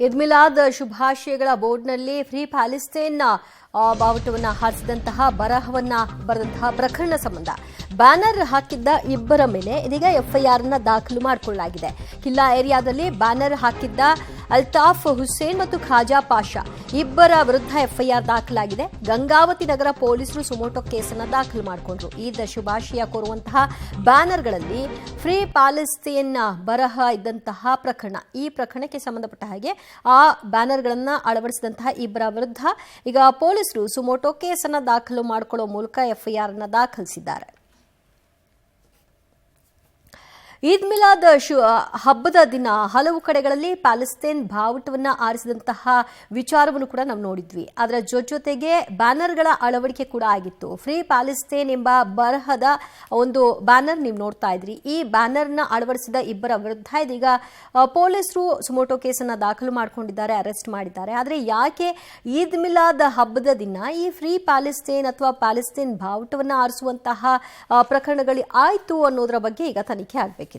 ಈದ್ ಮಿಲಾದ್ ಶುಭಾಶಯಗಳ ಬೋರ್ಡ್ನಲ್ಲಿ free Palestine ಬಾವುಟವನ್ನು ಹಾರಿಸಿದಂತಹ ಬರಹವನ್ನ ಬರೆದಂತಹ ಪ್ರಕರಣ ಸಂಬಂಧ ಬ್ಯಾನರ್ ಹಾಕಿದ್ದ ಇಬ್ಬರ ಮೇಲೆ ಇದೀಗ ಎಫ್ಐಆರ್ ಅನ್ನು ದಾಖಲು ಮಾಡಿಕೊಳ್ಳಲಾಗಿದೆ. ಕಿಲ್ಲಾ ಏರಿಯಾದಲ್ಲಿ ಬ್ಯಾನರ್ ಹಾಕಿದ್ದ ಅಲ್ತಾಫ್ ಹುಸೇನ್ ಮತ್ತು ಖಾಜಾ ಪಾಷಾ ಇಬ್ಬರ ವಿರುದ್ಧ ಎಫ್ಐಆರ್ ದಾಖಲಾಗಿದೆ. ಗಂಗಾವತಿ ನಗರ ಪೊಲೀಸರು ಸುಮೋಟೋ ಕೇಸನ್ನು ದಾಖಲು ಮಾಡಿಕೊಂಡ್ರು. ಈದ್ ಶುಭಾಶಯ ಕೋರುವಂತಹ ಬ್ಯಾನರ್ಗಳಲ್ಲಿ ಫ್ರೀ ಪ್ಯಾಲೆಸ್ತೇನ್ ಬರಹ ಇದ್ದಂತಹ ಪ್ರಕರಣ, ಈ ಪ್ರಕರಣಕ್ಕೆ ಸಂಬಂಧಪಟ್ಟ ಹಾಗೆ ಆ ಬ್ಯಾನರ್ಗಳನ್ನು ಅಳವಡಿಸಿದಂತಹ ಇಬ್ಬರ ವಿರುದ್ಧ ಈಗ ಪೊಲೀಸರು ಸುಮೋಟೋ ಕೇಸನ್ನು ದಾಖಲು ಮಾಡಿಕೊಳ್ಳುವ ಮೂಲಕ ಎಫ್ಐಆರ್ ಅನ್ನು ದಾಖಲಿಸಿದ್ದಾರೆ. ಈದ್ ಮಿಲಾದ್ ಹಬ್ಬದ ದಿನ ಹಲವು ಕಡೆಗಳಲ್ಲಿ ಪ್ಯಾಲೆಸ್ತೇನ್ ಬಾವುಟವನ್ನು ಆರಿಸಿದಂತಹ ವಿಚಾರವನ್ನು ಕೂಡ ನಾವು ನೋಡಿದ್ವಿ. ಅದರ ಜೊತೆಗೆ ಬ್ಯಾನರ್ಗಳ ಅಳವಡಿಕೆ ಕೂಡ ಆಗಿತ್ತು. ಫ್ರೀ ಪ್ಯಾಲೆಸ್ತೇನ್ ಎಂಬ ಬರಹದ ಒಂದು ಬ್ಯಾನರ್ ನೀವು ನೋಡ್ತಾ ಇದ್ರಿ. ಈ ಬ್ಯಾನರ್ನ ಅಳವಡಿಸಿದ ಇಬ್ಬರ ವಿರುದ್ಧ ಇದೀಗ ಪೊಲೀಸರು ಸುಮೋಟೋ ಕೇಸನ್ನು ದಾಖಲು ಮಾಡಿಕೊಂಡಿದ್ದಾರೆ, ಅರೆಸ್ಟ್ ಮಾಡಿದ್ದಾರೆ. ಆದರೆ ಯಾಕೆ ಈದ್ ಮಿಲಾದ್ ಹಬ್ಬದ ದಿನ ಈ ಫ್ರೀ ಪ್ಯಾಲೆಸ್ತೇನ್ ಅಥವಾ ಪ್ಯಾಲೆಸ್ತೇನ್ ಬಾವುಟವನ್ನು ಆರಿಸುವಂತಹ ಪ್ರಕರಣಗಳು ಆಯಿತು ಅನ್ನೋದರ ಬಗ್ಗೆ ಈಗ ತನಿಖೆ ಆಗಬೇಕಿದೆ.